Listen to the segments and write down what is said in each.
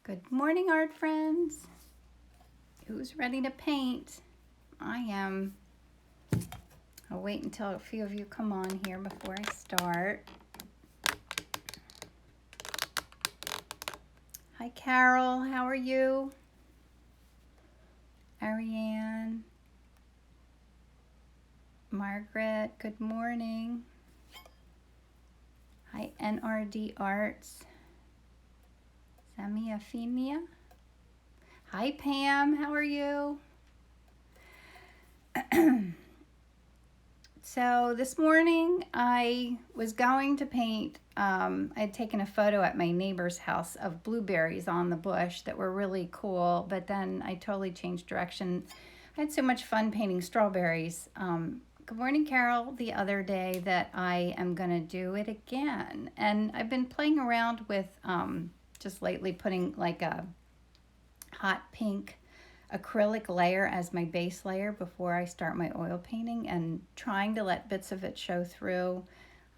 Good morning, art friends. Who's ready to paint? I am. I'll wait until a few of you come on here before I start. Hi, Carol. How are you? Ariane. Margaret, good morning. Hi, NRD Arts. Samia Femia. Hi, Pam. How are you? So this morning I was going to paint. I had taken a photo at my neighbor's house of blueberries on the bush that were really cool, but then I totally changed direction. I had so much fun painting strawberries. Good morning, Carol, the other day that I am going to do it again. And I've been playing around with just lately putting like a hot pink acrylic layer as my base layer before I start my oil painting and trying to let bits of it show through.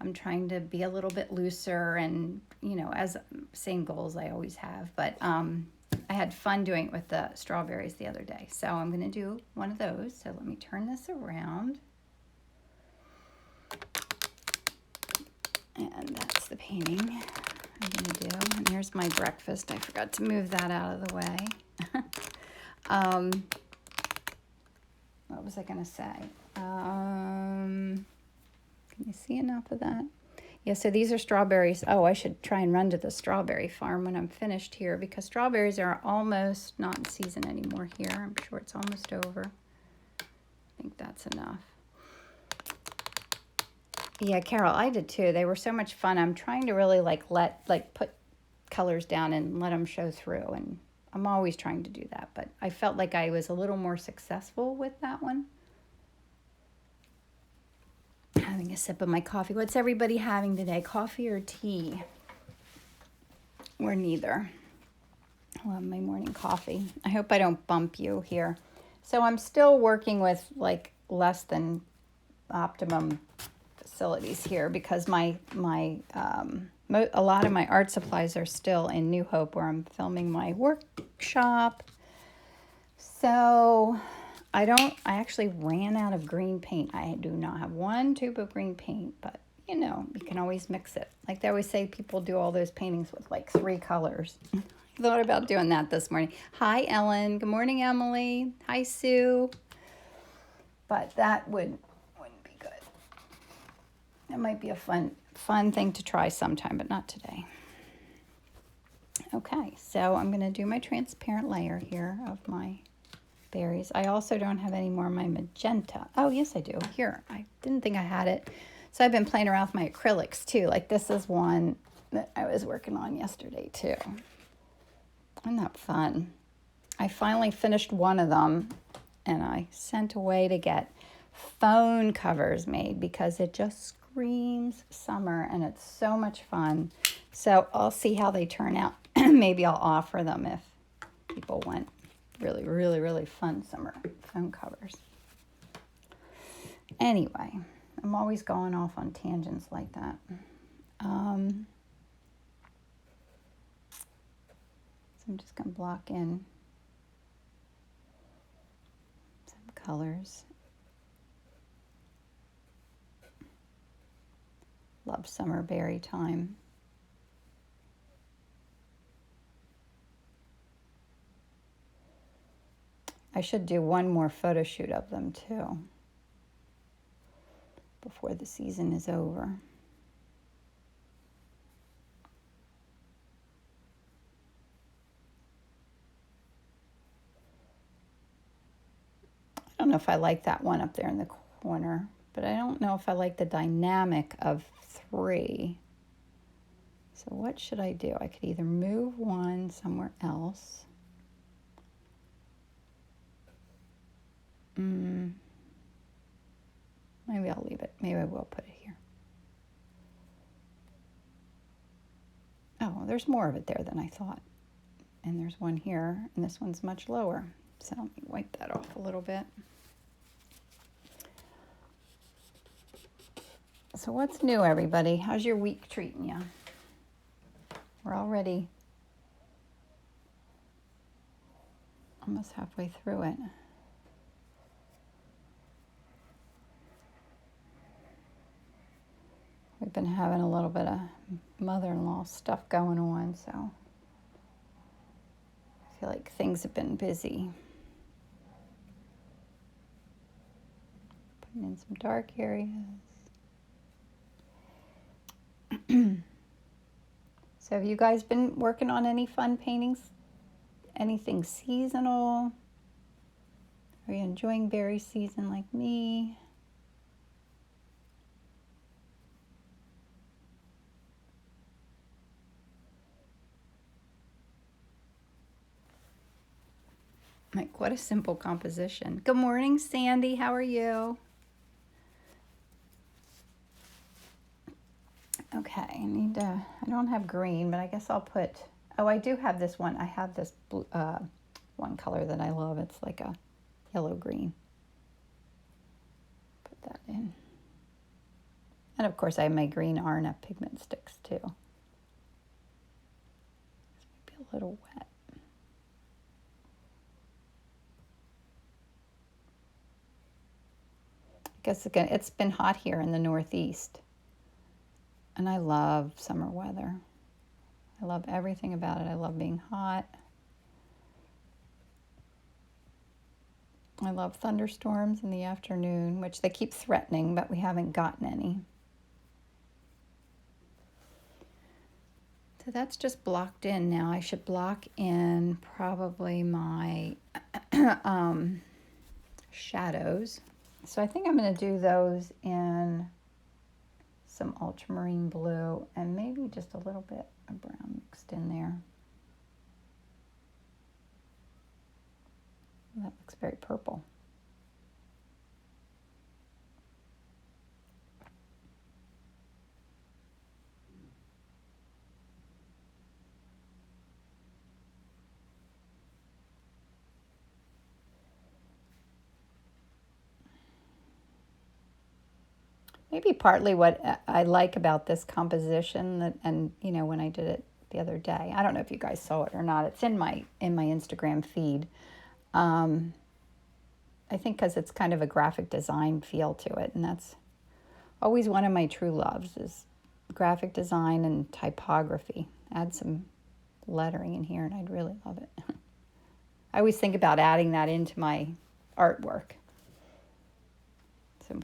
I'm trying to be a little bit looser and, as same goals I always have. But I had fun doing it with the strawberries the other day. So I'm going to do one of those. So let me turn this around. And that's the painting I'm going to do. And here's my breakfast. I forgot to move that out of the way. What was I going to say? Can you see enough of that? Yeah, so these are strawberries. Oh, I should try and run to the strawberry farm when I'm finished here because strawberries are almost not in season anymore here. I'm sure it's almost over. I think that's enough. Yeah, Carol, I did too. They were so much fun. I'm trying to really put colors down and let them show through, and I'm always trying to do that, but I felt like I was a little more successful with that one. Having a sip of my coffee. What's everybody having today? Coffee or tea? Or neither. I love my morning coffee. I hope I don't bump you here. So I'm still working with less than optimum facilities here because a lot of my art supplies are still in New Hope where I'm filming my workshop. So I actually ran out of green paint. I do not have one tube of green paint, but you can always mix it. Like they always say, people do all those paintings with 3 colors. I thought about doing that this morning. Hi, Ellen. Good morning, Emily. Hi, Sue. But that wouldn't be good. It might be a fun thing to try sometime, but not today. Okay, so I'm going to do my transparent layer here of my berries. I also don't have any more of my magenta. Oh, yes, I do. Here, I didn't think I had it. So I've been playing around with my acrylics too. Like this is one that I was working on yesterday too. Isn't that fun? I finally finished one of them and I sent away to get phone covers made because it just screams summer and it's so much fun. So I'll see how they turn out. Maybe I'll offer them if people want really, really, really fun summer phone covers. Anyway, I'm always going off on tangents like that. So I'm just going to block in some colors. Love summer berry time. I should do one more photo shoot of them too before the season is over. I don't know if I like that one up there in the corner, but I don't know if I like the dynamic of 3. So what should I do? I could either move one somewhere else. Maybe I'll leave it. Maybe I will put it here. Oh, there's more of it there than I thought. And there's one here, and this one's much lower. So let me wipe that off a little bit. So what's new, everybody? How's your week treating you? We're already Almost halfway through it. We've been having a little bit of mother-in-law stuff going on, so I feel like things have been busy. Putting in some dark areas. So have you guys been working on any fun paintings? Anything seasonal? Are you enjoying berry season like me? Like, what a simple composition. Good morning, Sandy. How are you? Okay, I don't have green, but I guess I'll put, oh, I do have this one. I have this blue, one color that I love. It's like a yellow-green. Put that in. And of course, I have my green Arna pigment sticks too. This might be a little wet. I guess again, it's been hot here in the Northeast. And I love summer weather. I love everything about it. I love being hot. I love thunderstorms in the afternoon, which they keep threatening, but we haven't gotten any. So that's just blocked in now. I should block in probably my shadows. So I think I'm going to do those in some ultramarine blue and maybe just a little bit of brown mixed in there. That looks very purple. Maybe partly what I like about this composition, and you know, when I did it the other day, I don't know if you guys saw it or not. It's in my Instagram feed. I think because it's kind of a graphic design feel to it, and that's always one of my true loves is graphic design and typography. Add some lettering in here, and I'd really love it. I always think about adding that into my artwork. Some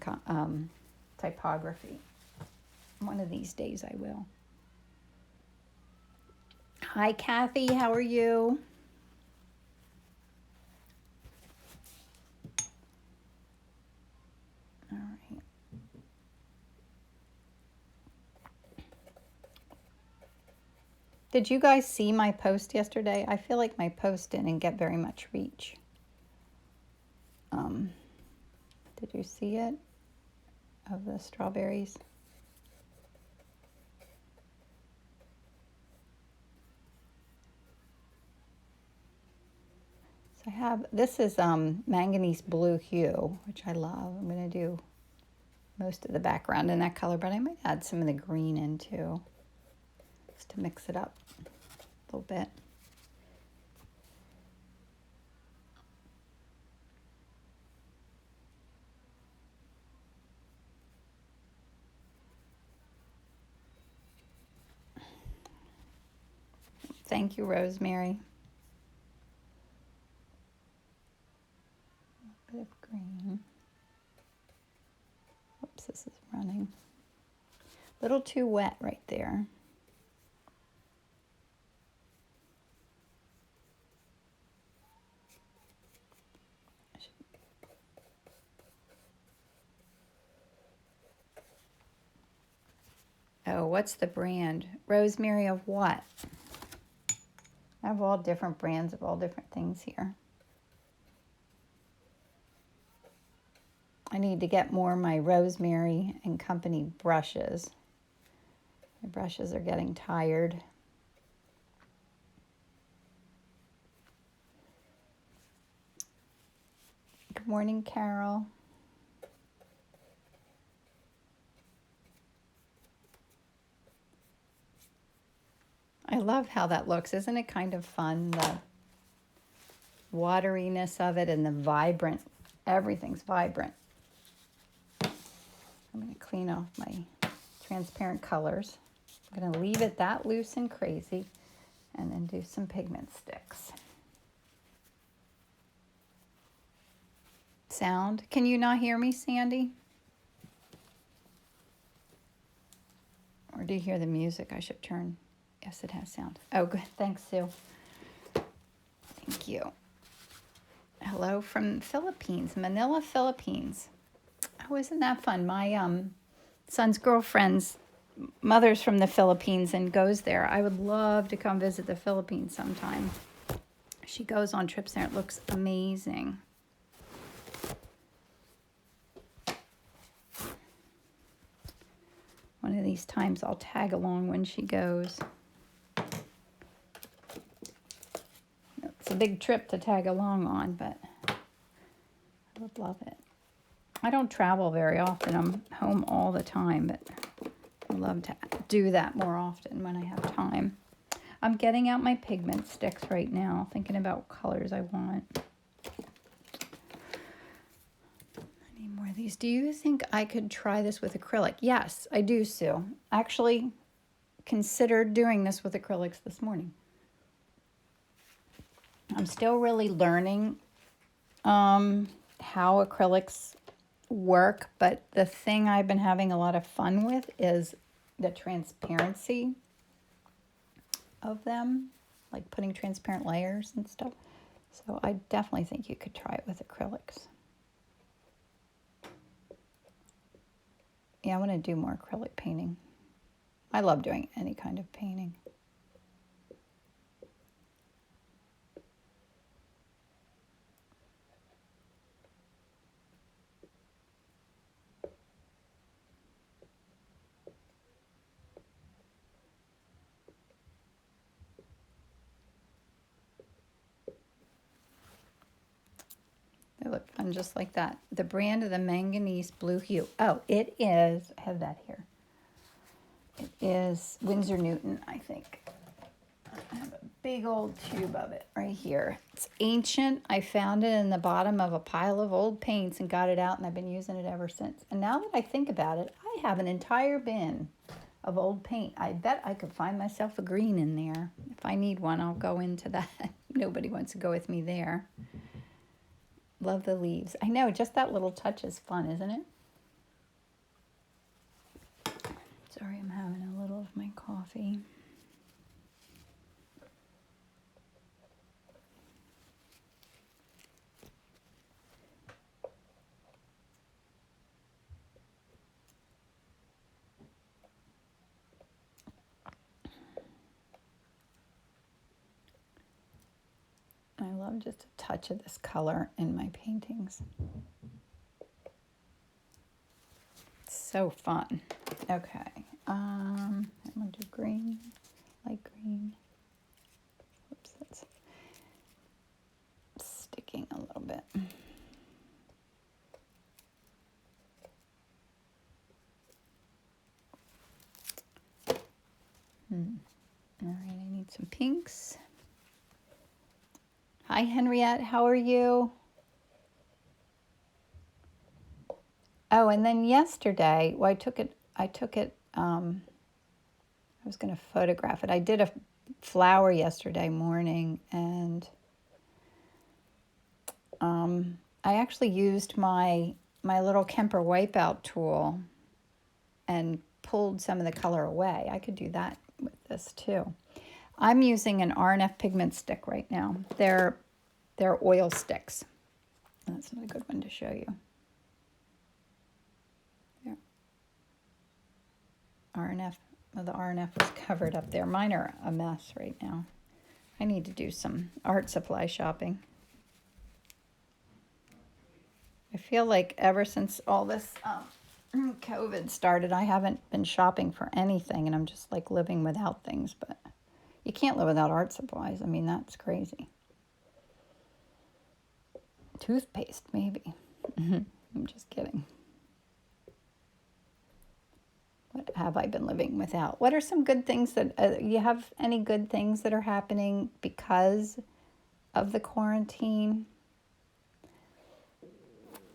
typography. One of these days I will. Hi, Kathy. How are you? All right. Did you guys see my post yesterday? I feel like my post didn't get very much reach. Did you see it? Of the strawberries? So I have, this is manganese blue hue, which I love. I'm going to do most of the background in that color, but I might add some of the green in too, just to mix it up a little bit. Thank you, Rosemary. A bit of green. Oops, this is running. A little too wet right there. Oh, what's the brand? Rosemary of what? I have all different brands of all different things here. I need to get more of my Rosemary and Company brushes. My brushes are getting tired. Good morning, Carol. I love how that looks. Isn't it kind of fun, the wateriness of it and the vibrant, everything's vibrant. I'm going to clean off my transparent colors. I'm going to leave it that loose and crazy and then do some pigment sticks. Sound. Can you not hear me, Sandy? Or do you hear the music? I should turn. Yes, it has sound. Oh, good. Thanks, Sue. Thank you. Hello from Philippines, Manila, Philippines. Oh, isn't that fun? My son's girlfriend's mother's from the Philippines and goes there. I would love to come visit the Philippines sometime. She goes on trips there. It looks amazing. One of these times I'll tag along when she goes. It's a big trip to tag along on, but I would love it. I don't travel very often. I'm home all the time, but I love to do that more often when I have time. I'm getting out my pigment sticks right now, thinking about what colors I want. I need more of these. Do you think I could try this with acrylic? Yes, I do, Sue. Actually, considered doing this with acrylics this morning. I'm still really learning how acrylics work, but the thing I've been having a lot of fun with is the transparency of them, like putting transparent layers and stuff. So I definitely think you could try it with acrylics. Yeah, I want to do more acrylic painting. I love doing any kind of painting. They look fun just like that. The brand of the Manganese Blue Hue. Oh, it is, I have that here. It is Winsor Newton, I think. I have a big old tube of it right here. It's ancient. I found it in the bottom of a pile of old paints and got it out, and I've been using it ever since. And now that I think about it, I have an entire bin of old paint. I bet I could find myself a green in there. If I need one, I'll go into that. Nobody wants to go with me there. Love the leaves. I know, just that little touch is fun, isn't it? Sorry, I'm having a little of my coffee. I love just a touch of this color in my paintings. It's so fun. Okay, I'm gonna do green, light green. Oops, that's sticking a little bit. All right, I need some pinks. Hi, Henriette. How are you? Oh, and then yesterday, well, I was going to photograph it. I did a flower yesterday morning, and I actually used my little Kemper Wipeout tool and pulled some of the color away. I could do that with this too. I'm using an R&F pigment stick right now. They're oil sticks. That's not a good one to show you. There. R&F. Well, the R&F is covered up there. Mine are a mess right now. I need to do some art supply shopping. I feel like ever since all this COVID started, I haven't been shopping for anything, and I'm just like living without things, but you can't live without art supplies. I mean, that's crazy. Toothpaste, maybe. I'm just kidding. What have I been living without? What are some good things that, you have any good things that are happening because of the quarantine.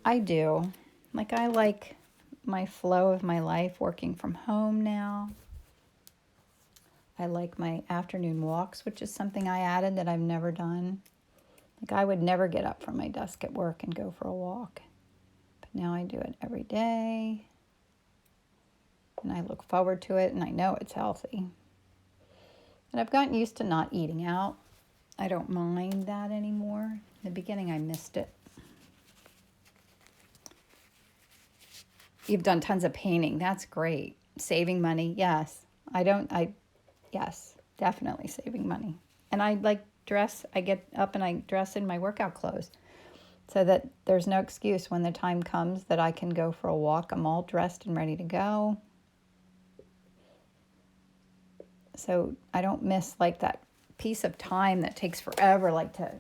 I do. Like, I like my flow of my life working from home now. I like my afternoon walks, which is something I added that I've never done. Like, I would never get up from my desk at work and go for a walk. But now I do it every day. And I look forward to it, and I know it's healthy. And I've gotten used to not eating out. I don't mind that anymore. In the beginning, I missed it. You've done tons of painting. That's great. Saving money, yes. Yes, definitely saving money. And I get up and I dress in my workout clothes so that there's no excuse when the time comes that I can go for a walk. I'm all dressed and ready to go. So I don't miss like that piece of time that takes forever, like to,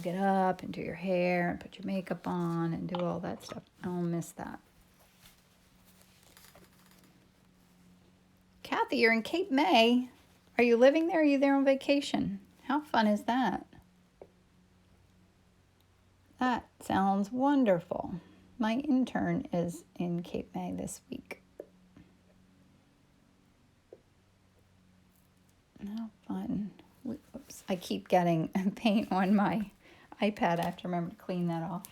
get up and do your hair and put your makeup on and do all that stuff. I don't miss that. Kathy, you're in Cape May. Are you living there? Or are you there on vacation? How fun is that? That sounds wonderful. My intern is in Cape May this week. How fun. Oops, I keep getting paint on my iPad. I have to remember to clean that off.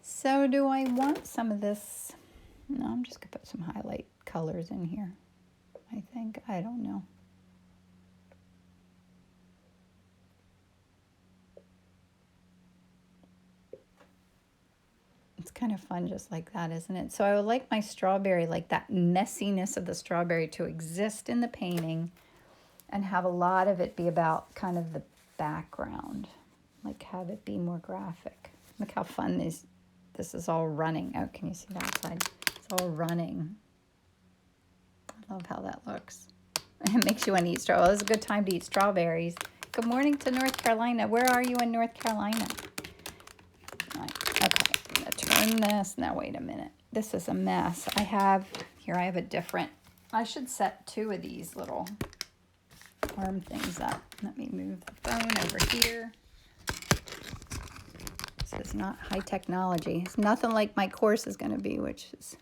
So do I want some of this? No, I'm just going to put some highlight colors in here. I think. I don't know. It's kind of fun just like that, isn't it? So I would like my strawberry, like that messiness of the strawberry to exist in the painting and have a lot of it be about kind of the background. Like have it be more graphic. Look how fun this is all running. Oh, can you see that side? It's all running. I love how that looks. It makes you want to eat strawberries. Well, it's a good time to eat strawberries. Good morning to North Carolina. Where are you in North Carolina? Okay, I'm going to turn this. Now, wait a minute. This is a mess. I have a different, I should set two of these little arm things up. Let me move the phone over here. This is not high technology. It's nothing like my course is going to be, which is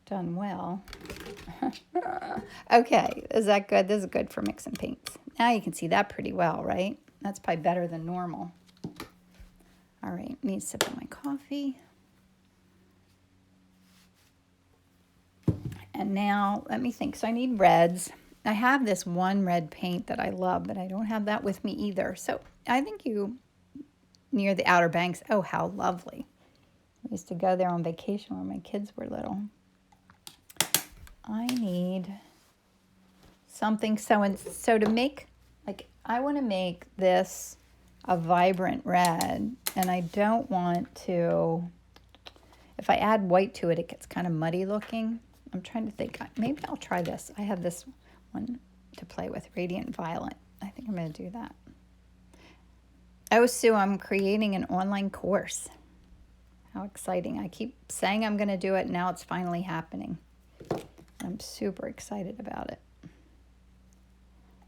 done well. Okay, is that good? This is good for mixing paints. Now you can see that pretty well, right? That's probably better than normal. All right, need to sip of my coffee. And now, let me think. So I need reds. I have this one red paint that I love, but I don't have that with me either. So I think near the Outer Banks, oh, how lovely. I used to go there on vacation when my kids were little. I need something so to make, like, I want to make this a vibrant red, and I don't want to, if I add white to it, it gets kind of muddy looking. I'm trying to think, maybe I'll try this. I have this one to play with, Radiant Violet. I think I'm going to do that. Oh, Sue, I'm creating an online course. How exciting. I keep saying I'm going to do it, and now it's finally happening. I'm super excited about it.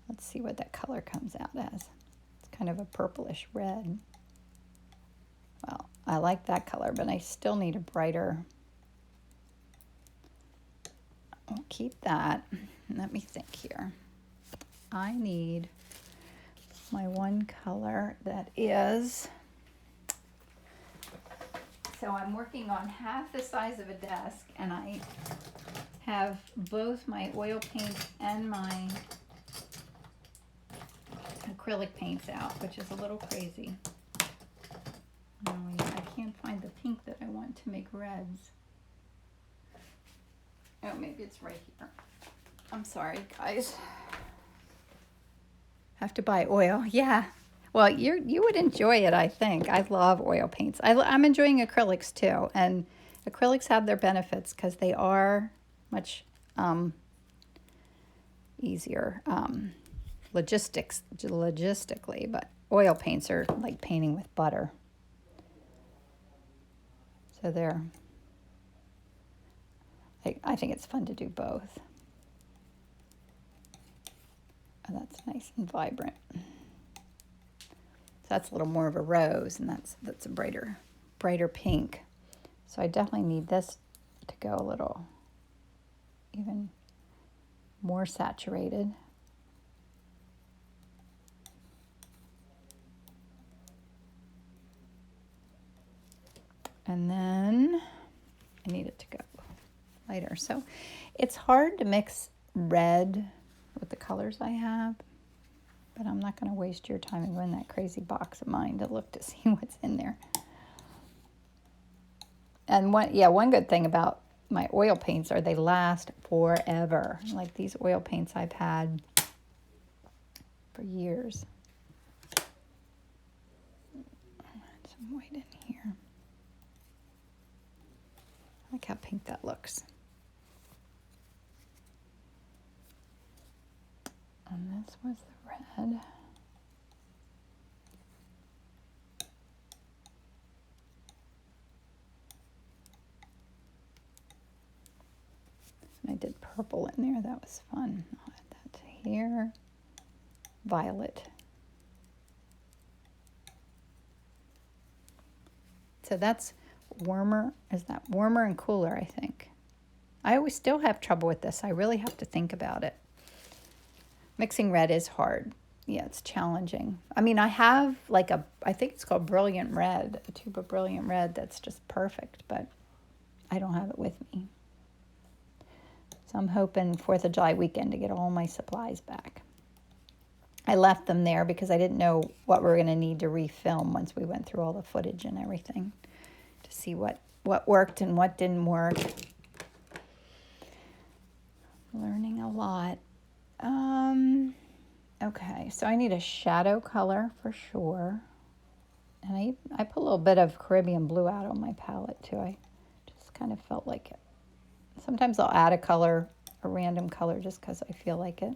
Let's see what that color comes out as. It's kind of a purplish red. Well, I like that color, but I still need a brighter. I'll keep that. Let me think here. I need my one color that is, so I'm working on half the size of a desk, and I have both my oil paints and my acrylic paints out, which is a little crazy. Oh, yeah, I can't find the pink that I want to make reds. Oh, maybe it's right here. I'm sorry, guys. Have to buy oil. Yeah. Well, you would enjoy it, I think. I love oil paints. I'm enjoying acrylics too, and acrylics have their benefits because they are much easier logistically, but oil paints are like painting with butter. So I think it's fun to do both. Oh, that's nice and vibrant. that's a little more of a rose, and that's a brighter pink. So I definitely need this to go a little even more saturated. And then I need it to go lighter. So it's hard to mix red with the colors I have, but I'm not going to waste your time and go in that crazy box of mine to look to see what's in there. And one good thing about my oil paints are they last forever. Like these oil paints I've had for years. Add some white in here. I like how pink that looks. And this was the red. And I did purple in there. That was fun. I'll add that to here. Violet. So that's warmer. Is that warmer and cooler, I think? I always still have trouble with this. I really have to think about it. Mixing red is hard. Yeah, it's challenging. I mean, I have like I think it's called Brilliant Red, a tube of Brilliant Red that's just perfect, but I don't have it with me. So I'm hoping 4th of July weekend to get all my supplies back. I left them there because I didn't know what we were going to need to refilm once we went through all the footage and everything to see what worked and what didn't work. Learning a lot. Okay, so I need a shadow color for sure. And I put a little bit of Caribbean blue out on my palette too. I just kind of felt like it. Sometimes I'll add a random color just because I feel like it.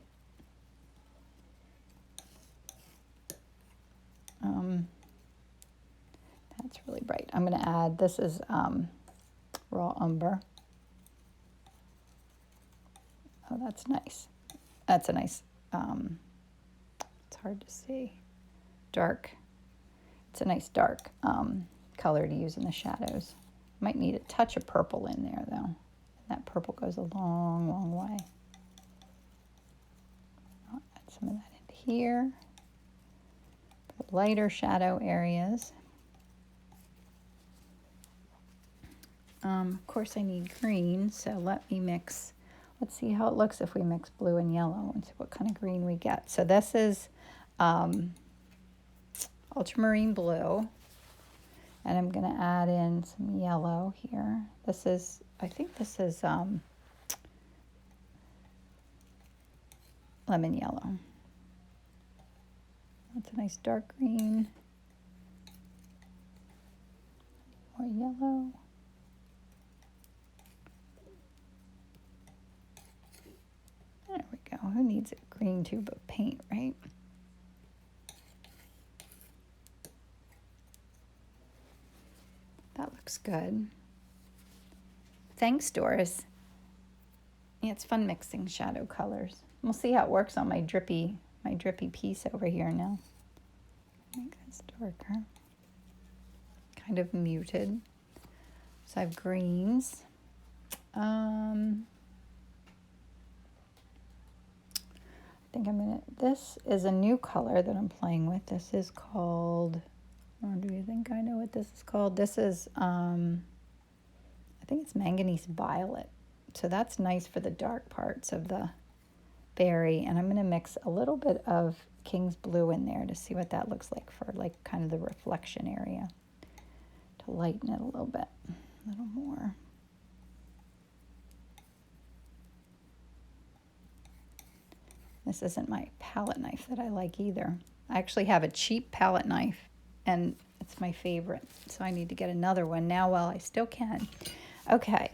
That's really bright. I'm going to add, this is raw umber. Oh, that's nice. That's a nice, it's hard to see, dark. It's a nice dark color to use in the shadows. Might need a touch of purple in there though. That purple goes a long, long way. I'll add some of that into here. For lighter shadow areas. Of course I need green, so let me mix. Let's see how it looks if we mix blue and yellow and see what kind of green we get. So this is ultramarine blue. And I'm going to add in some yellow here. I think this is lemon yellow. That's a nice dark green. More yellow. There we go. Who needs a green tube of paint, right? That looks good. Thanks, Doris. Yeah, it's fun mixing shadow colors. We'll see how it works on my drippy piece over here now. Make this darker. Kind of muted. So I have greens. I think this is a new color that I'm playing with. This is called, or do you think I know what this is called? This is, I think it's Manganese Violet. So that's nice for the dark parts of the berry. And I'm going to mix a little bit of King's Blue in there to see what that looks like for like kind of the reflection area. To lighten it a little bit, a little more. This isn't my palette knife that I like either. I actually have a cheap palette knife and it's my favorite. So I need to get another one now while I still can. Okay.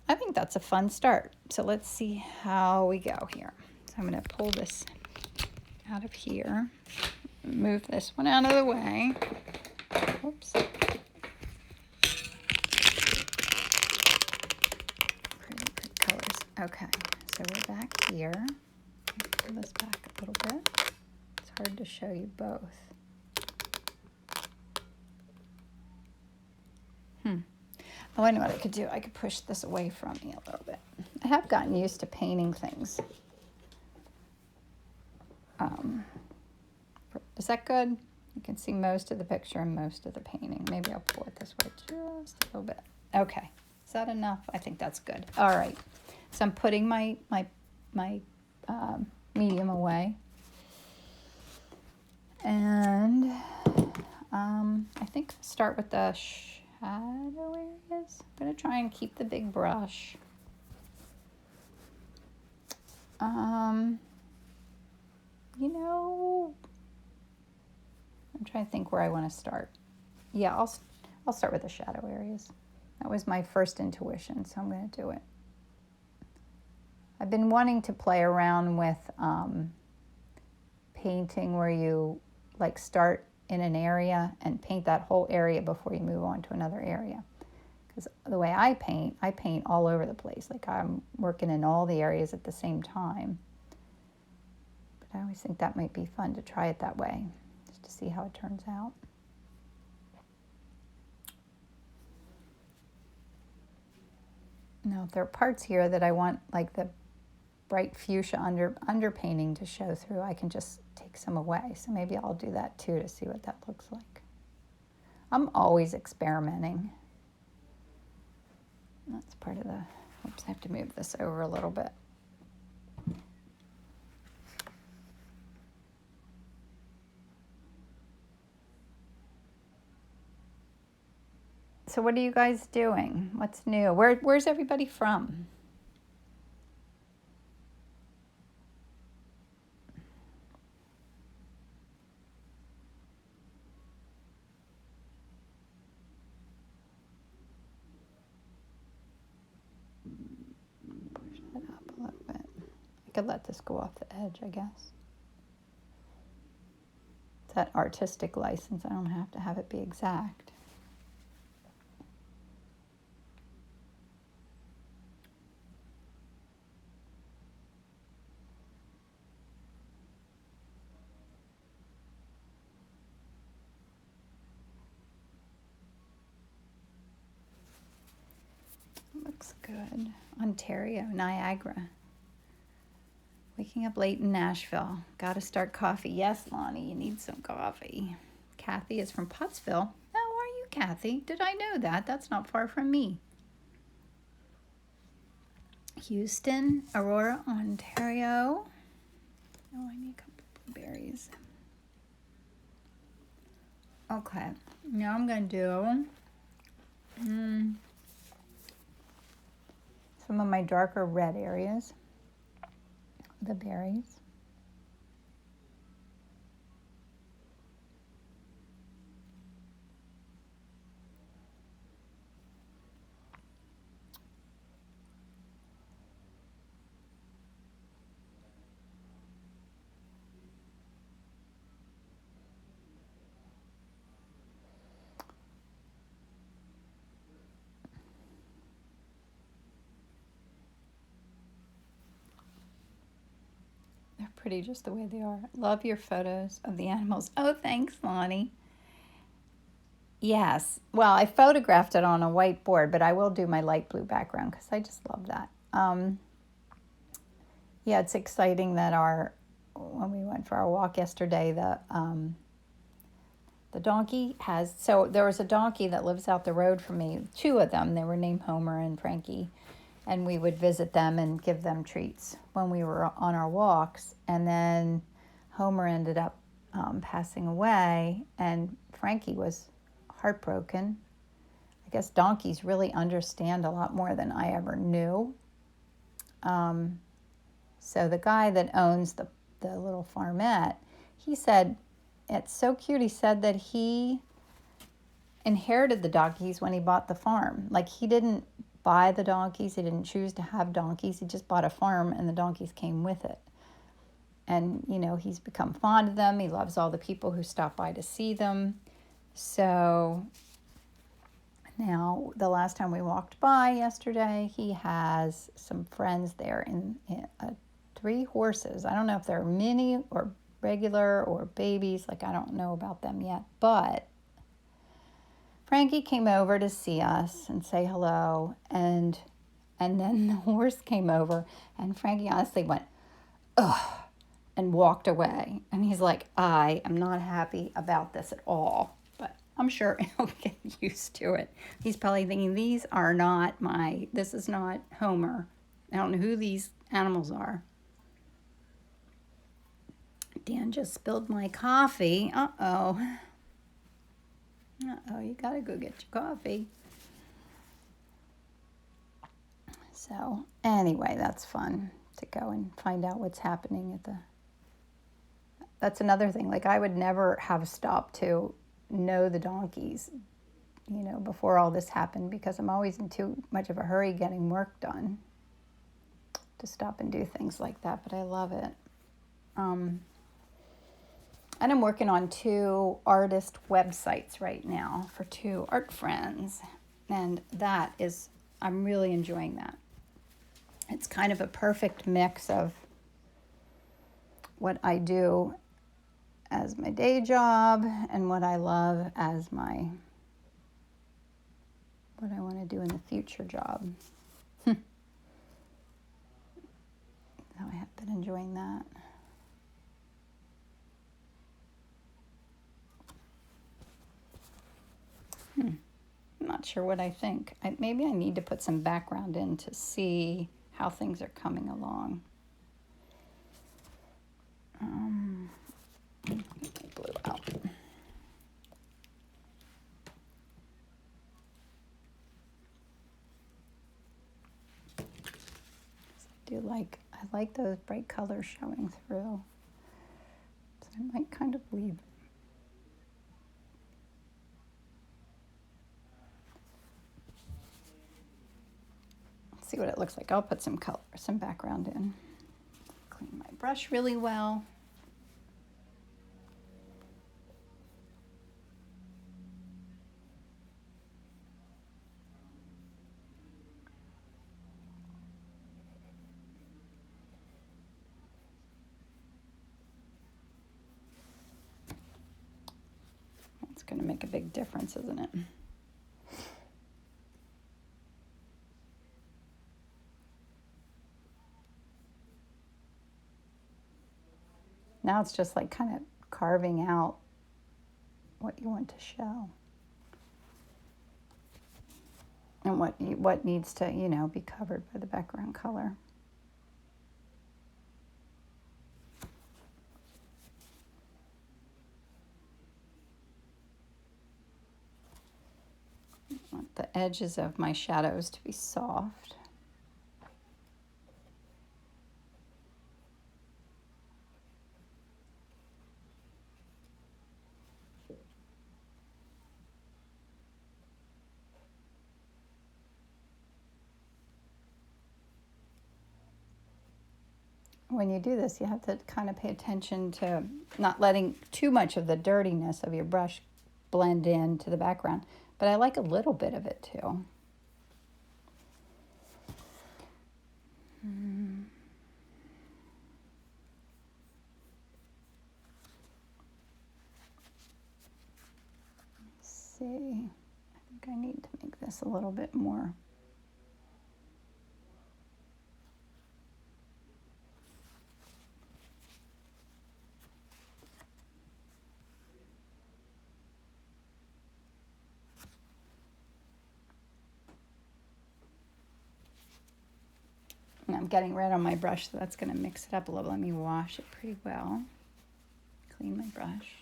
I think that's a fun start. So let's see how we go here. So I'm going to pull this out of here. Move this one out of the way. Oops. Pretty colors. Okay. So we're back here. Pull this back a little bit. It's hard to show you both. Oh, I know what I could do. I could push this away from me a little bit. I have gotten used to painting things. Is that good? You can see most of the picture and most of the painting. Maybe I'll pull it this way just a little bit. Okay. Is that enough? I think that's good. All right. So I'm putting my medium away. And I think I'll start with the shadow areas. I'm going to try and keep the big brush. You know, I'm trying to think where I want to start. Yeah, I'll start with the shadow areas. That was my first intuition, so I'm going to do it. I've been wanting to play around with painting where you like start in an area and paint that whole area before you move on to another area. Because the way I paint all over the place. Like I'm working in all the areas at the same time. But I always think that might be fun to try it that way, just to see how it turns out. Now, if there are parts here that I want like the bright fuchsia underpainting to show through, I can just take some away. So maybe I'll do that too to see what that looks like. I'm always experimenting. That's part of the, oops, I have to move this over a little bit. So what are you guys doing? What's new? Where's everybody from? Push that up a little bit. I could let this go off the edge, I guess. It's that artistic license. I don't have to have it be exact. Looks good. Ontario, Niagara. Waking up late in Nashville. Got to start coffee. Yes, Lonnie, you need some coffee. Kathy is from Pottsville. How are you, Kathy? Did I know that? That's not far from me. Houston, Aurora, Ontario. Oh, I need a couple of blueberries. Okay, now I'm going to do some of my darker red areas, the berries. They're pretty just the way they are. Love your photos of the animals. Oh, thanks, Lonnie. Yes. Well, I photographed it on a whiteboard, but I will do my light blue background because I just love that. Yeah, it's exciting that when we went for our walk yesterday, the donkey has, so there was a donkey that lives out the road from me, two of them. They were named Homer and Frankie. And we would visit them and give them treats when we were on our walks. And then Homer ended up passing away, and Frankie was heartbroken. I guess donkeys really understand a lot more than I ever knew. So the guy that owns the little farmette, he said, it's so cute. He said that he inherited the donkeys when he bought the farm. Like, he didn't buy the donkeys. He didn't choose to have donkeys. He just bought a farm and the donkeys came with it. And, you know, he's become fond of them. He loves all the people who stop by to see them. So now the last time we walked by yesterday, he has some friends there in 3 horses. I don't know if they're mini or regular or babies. Like, I don't know about them yet. But Frankie came over to see us and say hello, and then the horse came over, and Frankie honestly went, ugh, and walked away. And he's like, I am not happy about this at all. But I'm sure he'll get used to it. He's probably thinking, this is not Homer. I don't know who these animals are. Dan just spilled my coffee. Uh-oh. Uh-oh, you gotta go get your coffee. So, anyway, that's fun to go and find out what's happening at the... That's another thing. Like, I would never have stopped to know the donkeys, before all this happened, because I'm always in too much of a hurry getting work done to stop and do things like that, but I love it. And I'm working on 2 artist websites right now for 2 art friends. And I'm really enjoying that. It's kind of a perfect mix of what I do as my day job and what I love as what I want to do in the future job. So I have been enjoying that. I'm not sure what I think. Maybe I need to put some background in to see how things are coming along. Blue out. I like those bright colors showing through. So I might kind of leave. See what it looks like. I'll put some background in. Clean my brush really well. It's going to make a big difference, isn't it? Now it's just like kind of carving out what you want to show. And what needs to, be covered by the background color. I want the edges of my shadows to be soft. When you do this, you have to kind of pay attention to not letting too much of the dirtiness of your brush blend into the background. But I like a little bit of it too. Let's see. I think I need to make this a little bit more. I'm getting red on my brush, so that's going to mix it up a little. Let me wash it pretty well. Clean my brush.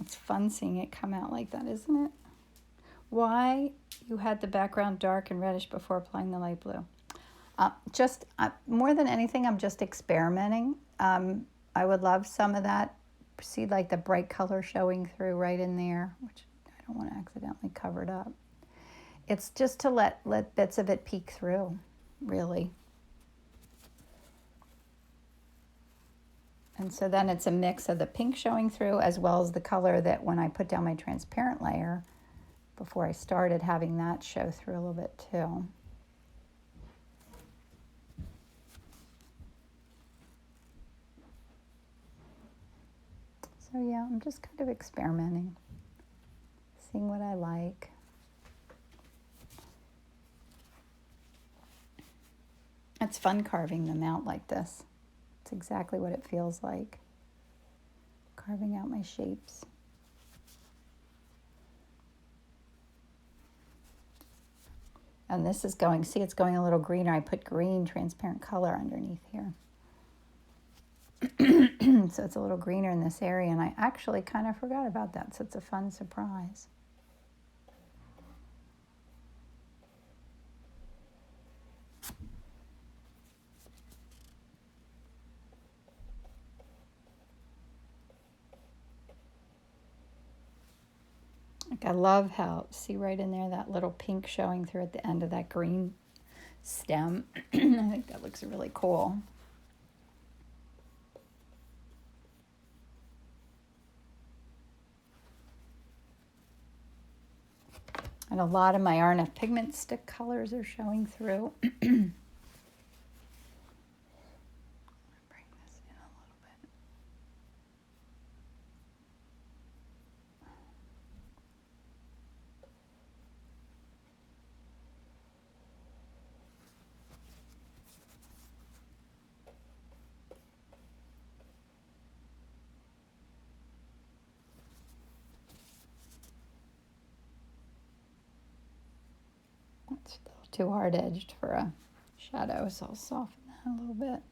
It's fun seeing it come out like that, isn't it? Why you had the background dark and reddish before applying the light blue? More than anything, I'm just experimenting. I would love some of that. See, like the bright color showing through right in there, which I don't want to accidentally cover it up. it's just to let bits of it peek through, really. And so then it's a mix of the pink showing through as well as the color that when I put down my transparent layer before I started, having that show through a little bit too. So yeah, I'm just kind of experimenting, seeing what I like. It's fun carving them out like this. It's exactly what it feels like, carving out my shapes. And this is going, see, it's going a little greener. I put green transparent color underneath here. So it's a little greener in this area, and I actually kind of forgot about that, so it's a fun surprise. Like, I love how, see right in there, that little pink showing through at the end of that green stem. I think that looks really cool. And a lot of my RNF pigment stick colors are showing through. It's a little too hard-edged for a shadow, so I'll soften that a little bit.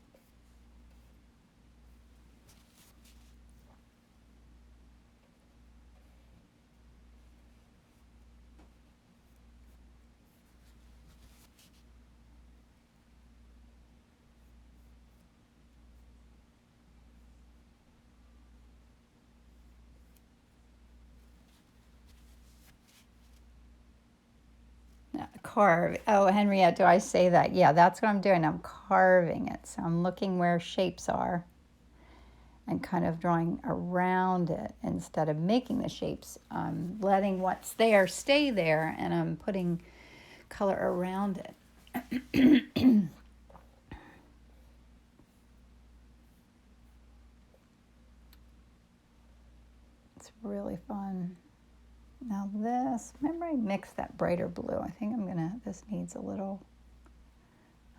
Carve. Oh, Henriette, do I say that? Yeah, that's what I'm doing. I'm carving it. So I'm looking where shapes are and kind of drawing around it instead of making the shapes. I'm letting what's there stay there, and I'm putting color around it. It's really fun. Now this, remember I mixed that brighter blue. I think this needs a little,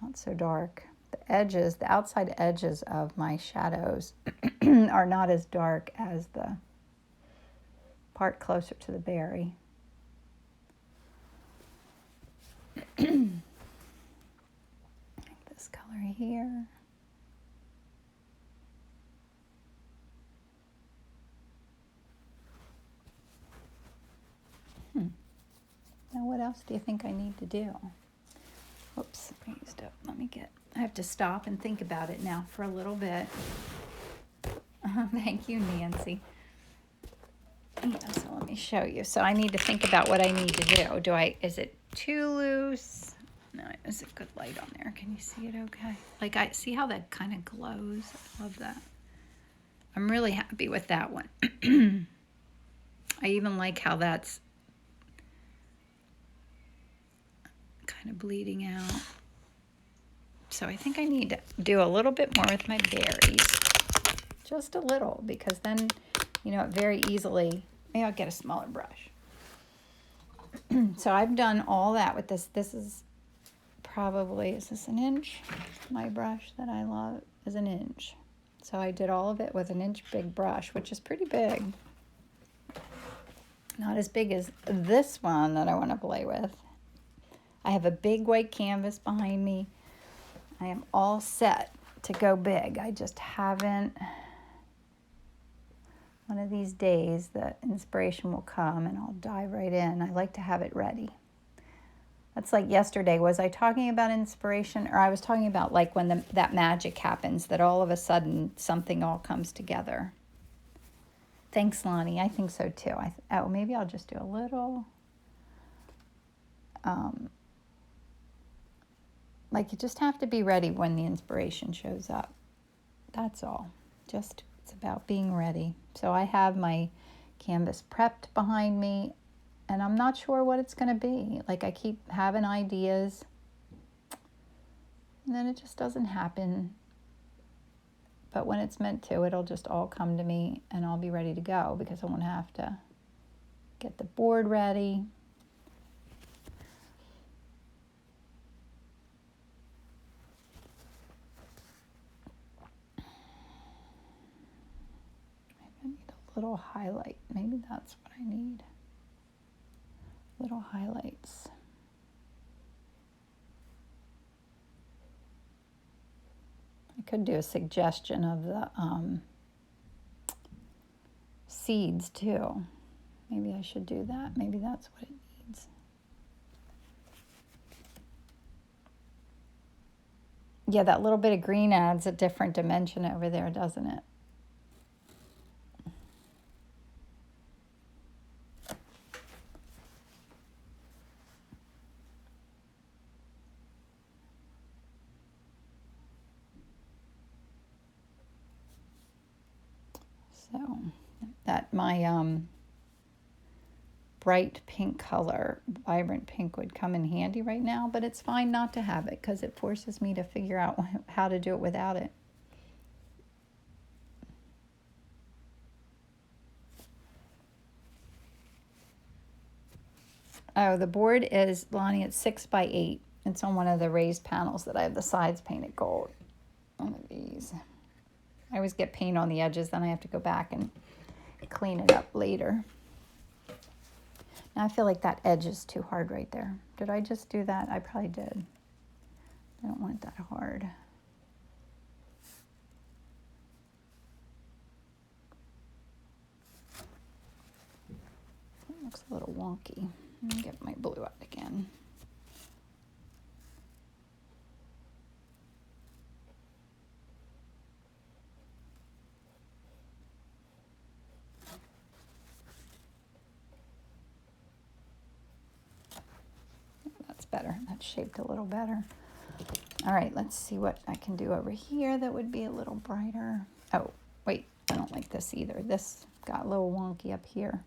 not so dark. The edges, the outside edges of my shadows are not as dark as the part closer to the berry. This color here. Now what else do you think I need to do? Oops, I used up. I have to stop and think about it now for a little bit. Thank you, Nancy. Yeah, so let me show you. So I need to think about what I need to do. Is it too loose? No, is it good light on there? Can you see it okay? Like, I see how that kind of glows. I love that. I'm really happy with that one. I even like how that's kind of bleeding out. So I think I need to do a little bit more with my berries. Just a little, because then, it very easily, maybe I'll get a smaller brush. So I've done all that with this. This is probably, is this an inch? My brush that I love is an inch. So I did all of it with an inch big brush, which is pretty big. Not as big as this one that I want to play with. I have a big white canvas behind me. I am all set to go big. I just haven't. One of these days, the inspiration will come and I'll dive right in. I like to have it ready. That's like yesterday. Was I talking about inspiration, or I was talking about like when that magic happens, that all of a sudden something all comes together? Thanks, Lonnie. I think so too. Maybe I'll just do a little Like, you just have to be ready when the inspiration shows up. That's all. Just, it's about being ready. So I have my canvas prepped behind me, and I'm not sure what it's going to be. Like, I keep having ideas, and then it just doesn't happen. But when it's meant to, it'll just all come to me, and I'll be ready to go, because I won't have to get the board ready. Little highlight. Maybe that's what I need. Little highlights. I could do a suggestion of the seeds too. Maybe I should do that. Maybe that's what it needs. Yeah, that little bit of green adds a different dimension over there, doesn't it? So that my bright pink color, vibrant pink, would come in handy right now, but it's fine not to have it because it forces me to figure out how to do it without it. Oh, the board is, Lonnie, it's 6x8. It's on one of the raised panels that I have the sides painted gold. One of these. I always get paint on the edges, then I have to go back and clean it up later. Now I feel like that edge is too hard right there. Did I just do that? I probably did. I don't want that hard. It looks a little wonky. Let me get my blue out again. That's better. That's shaped a little better. All right, let's see what I can do over here that would be a little brighter. Oh, wait, I don't like this either. This got a little wonky up here.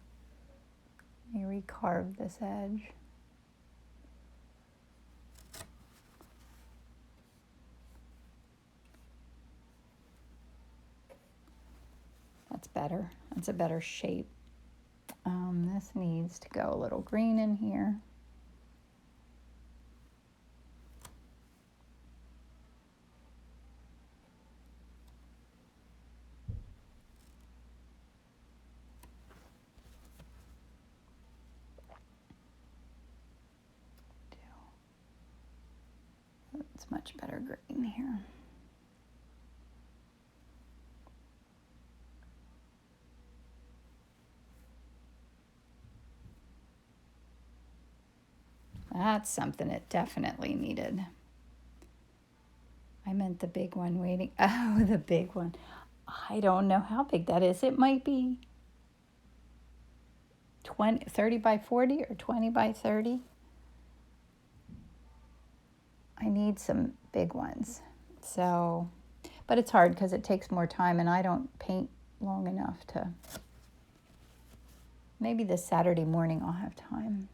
Let me recarve this edge. That's better. That's a better shape. This needs to go a little green in here. It's much better green here. That's something it definitely needed. I meant the big one waiting. Oh, the big one. I don't know how big that is. It might be 30 by 40 or 20 by 30. I need some big ones. So, but it's hard because it takes more time and I don't paint long enough to. Maybe this Saturday morning I'll have time.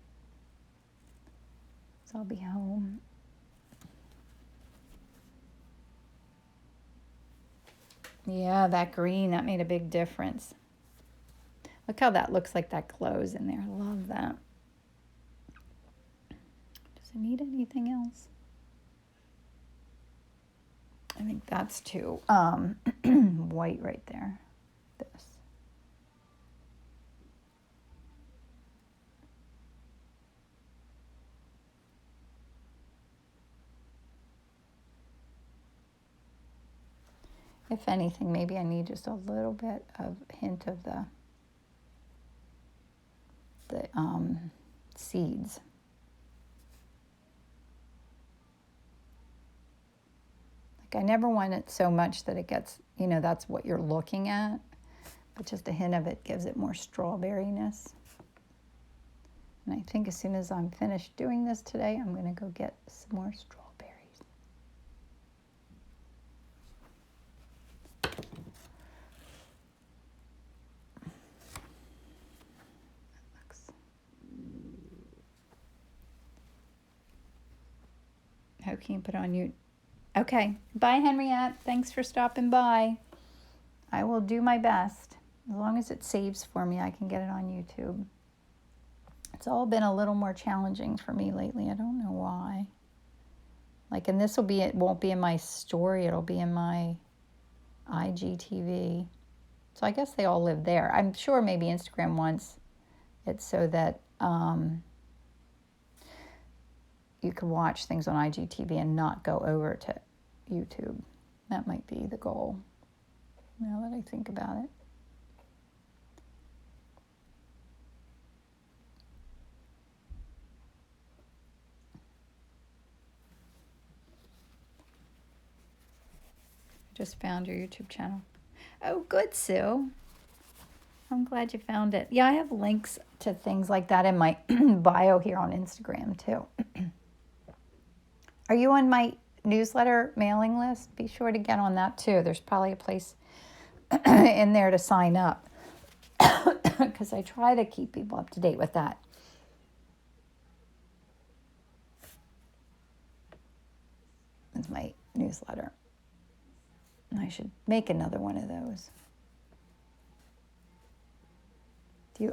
So I'll be home. Yeah, that green, that made a big difference. Look how that looks like that glows in there. I love that. Does it need anything else? I think that's too white right there. This. If anything, maybe I need just a little bit of hint of the seeds. Like, I never want it so much that it gets, that's what you're looking at, but just a hint of it gives it more strawberryness. And I think as soon as I'm finished doing this today, I'm going to go get some more strawberries. How can you put on you? Okay. Bye, Henriette. Thanks for stopping by. I will do my best. As long as it saves for me, I can get it on YouTube. It's all been a little more challenging for me lately. I don't know why. Like, and this will be, it won't be in my story. It'll be in my IGTV. So I guess they all live there. I'm sure maybe Instagram wants it so that you can watch things on IGTV and not go over to YouTube. That might be the goal, now that I think about it. Just found your YouTube channel. Oh, good, Sue. I'm glad you found it. Yeah, I have links to things like that in my bio here on Instagram, too. Are you on my newsletter mailing list? Be sure to get on that, too. There's probably a place in there to sign up, because I try to keep people up to date with that. That's my newsletter. I should make another one of those.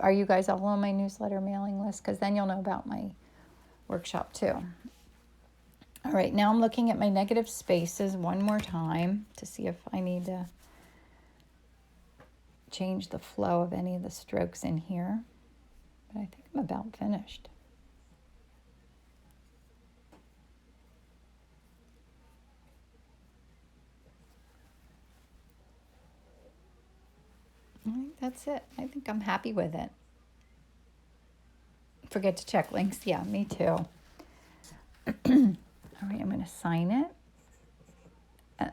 Are you guys all on my newsletter mailing list? Because then you'll know about my workshop too. All right, now I'm looking at my negative spaces one more time to see if I need to change the flow of any of the strokes in here. But I think I'm about finished. I think that's it. I think I'm happy with it. Forget to check links. Yeah, me too. All right, I'm going to sign it.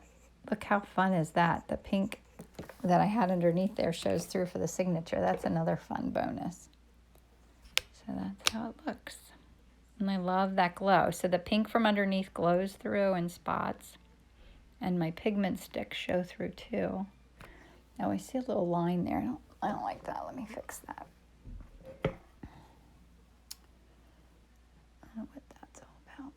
Look how fun is that? The pink that I had underneath there shows through for the signature. That's another fun bonus. So that's how it looks. And I love that glow. So the pink from underneath glows through in spots. And my pigment sticks show through too. Oh, I see a little line there. I don't like that. Let me fix that. I don't know what that's all about.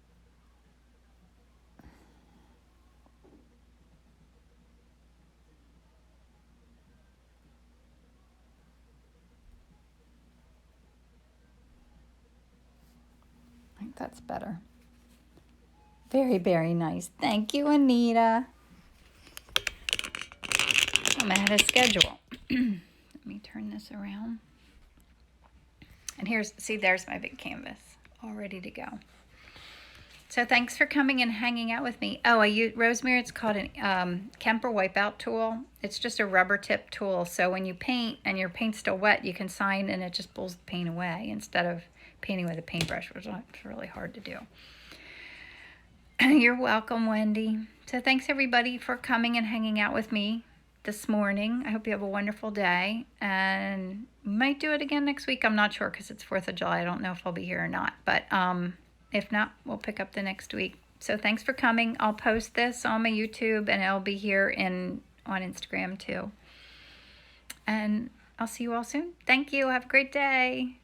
I think that's better. Very, very nice. Thank you, Anita. I'm ahead of schedule. Let me turn this around. And there's my big canvas all ready to go. So thanks for coming and hanging out with me. Oh, I use Rosemary. It's called an Kemper Wipeout tool. It's just a rubber tip tool. So when you paint and your paint's still wet, you can sign and it just pulls the paint away instead of painting with a paintbrush, which is really hard to do. You're welcome, Wendy. So thanks everybody for coming and hanging out with me this morning. I hope you have a wonderful day, and might do it again next week. I'm not sure because it's 4th of July. I don't know if I'll be here or not, but if not, we'll pick up the next week. So thanks for coming. I'll post this on my YouTube, and it'll be here on Instagram too. And I'll see you all soon. Thank you. Have a great day.